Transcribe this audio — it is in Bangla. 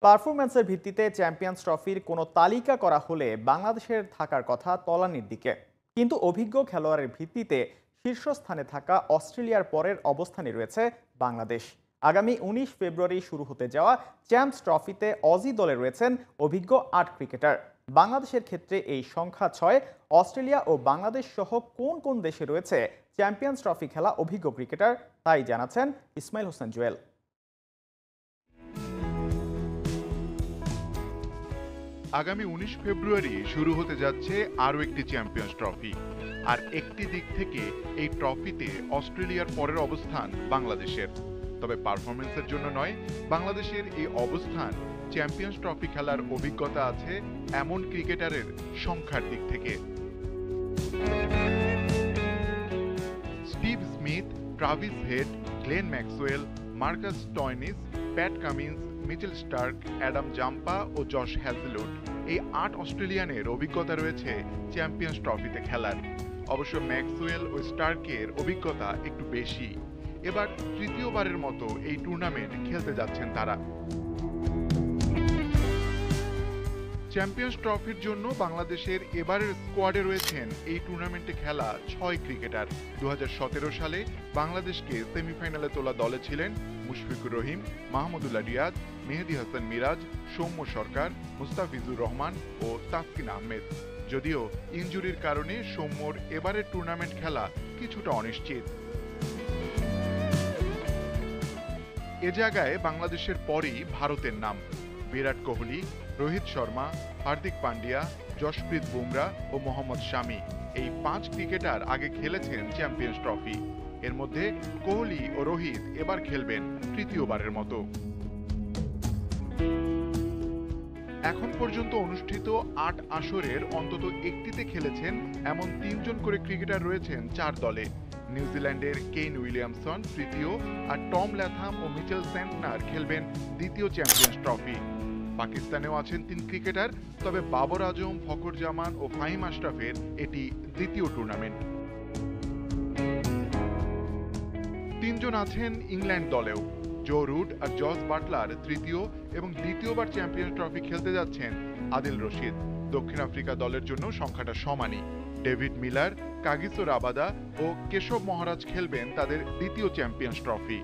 পারফরম্যান্সের ভিত্তিতে চ্যাম্পিয়ন্স ট্রফির কোনো তালিকা করা হলে বাংলাদেশের থাকার কথা তলানির দিকে। কিন্তু অভিজ্ঞ খেলোয়াড়ের ভিত্তিতে শীর্ষস্থানে থাকা অস্ট্রেলিয়ার পরের অবস্থানে রয়েছে বাংলাদেশ। আগামী ১৯ ফেব্রুয়ারি শুরু হতে যাওয়া চ্যাম্পস ট্রফিতে অজি দলে রয়েছেন অভিজ্ঞ ৮ ক্রিকেটার। বাংলাদেশের ক্ষেত্রে এই সংখ্যা ৬। অস্ট্রেলিয়া ও বাংলাদেশ সহ কোন কোন দেশে রয়েছে চ্যাম্পিয়ন্স ট্রফি খেলা অভিজ্ঞ ক্রিকেটার, তাই জানাচ্ছেন ইসমাইল হোসেন জুয়েল। আগামী ১৯ ফেব্রুয়ারি শুরু হতে যাচ্ছে আরও একটি চ্যাম্পিয়ন্স ট্রফি। আর একটি দিক থেকে এই ট্রফিতে অস্ট্রেলিয়ার পরের অবস্থান বাংলাদেশের। তবে পারফরমেন্সের জন্য নয়, বাংলাদেশের এই অবস্থান চ্যাম্পিয়ন্স ট্রফি খেলার অভিজ্ঞতা আছে এমন ক্রিকেটারের সংখ্যার দিক থেকে। Steve Smith, Travis Head, Glenn Maxwell, Marcus Stoinis, Pat Cummins, Mitchell Starc, Adam Zampa ও জশ হ্যাজেলউড, এই ৮ অস্ট্রেলিয়ানের অভিজ্ঞতা রয়েছে চ্যাম্পিয়ন্স ট্রফিতে খেলার। অবশ্য ম্যাক্সওয়েল ও স্টার্কের অভিজ্ঞতা একটু বেশি। এবার তৃতীয়বারের মতো এই টুর্নামেন্ট খেলতে যাচ্ছেন তারা। চ্যাম্পিয়ন্স ট্রফির জন্য বাংলাদেশের এবারের স্কোয়াডে রয়েছেন এই টুর্নামেন্টে খেলা ৬ ক্রিকেটার। ২০১৭ সালে বাংলাদেশকে সেমিফাইনালে তোলা দলে ছিলেন মুশফিকুর রহিম, মাহমুদুল্লাহ রিয়াদ, মেহেদী হাসান মিরাজ, সৌম্য সরকার, মুস্তাফিজুর রহমান ও তাসকিন আহমেদ। যদিও ইনজুরির কারণে সৌম্যর এবারের টুর্নামেন্ট খেলা কিছুটা অনিশ্চিত। এ জায়গায় বাংলাদেশের পরেই ভারতের নাম। বিরাট কোহলি, রোহিত শর্মা, হার্দিক পান্ডিয়া, জশপ্রীত বুমরা ও মোহাম্মদ শামি, এই ৫ ক্রিকেটার আগে খেলেছেন চ্যাম্পিয়ন্স ট্রফি। এর মধ্যে কোহলি ও রোহিত এবার খেলবেন তৃতীয়বারের মতো। এখন পর্যন্ত অনুষ্ঠিত ৮ আসরের অন্তত একটিতে খেলেছেন এমন ৩ জন করে ক্রিকেটার রয়েছেন ৪ দলে। নিউজিল্যান্ডের কেইন উইলিয়ামসন তৃতীয়, আর টম ল্যাথাম ও মিচেল স্যান্টনার খেলবেন দ্বিতীয় চ্যাম্পিয়ন্স ট্রফি। পাকিস্তানেও আছেন ৩ ক্রিকেটার, তবে বাবর আজম, ফখর জামান ও ফাহিম আশরাফের এটি দ্বিতীয় টুর্নামেন্ট। ৩ জন আছেন ইংল্যান্ড দলেও। জো রুট আর জস বাটলার তৃতীয়, এবং দ্বিতীয়বার চ্যাম্পিয়ন্স ট্রফি খেলতে যাচ্ছেন আদিল রশিদ। দক্ষিণ আফ্রিকা দলের জন্য সংখ্যাটা সমানই। ডেভিড মিলার, কাগিসো রাবাদা ও কেশব মহারাজ খেলবেন তাদের দ্বিতীয় চ্যাম্পিয়ন্স ট্রফি।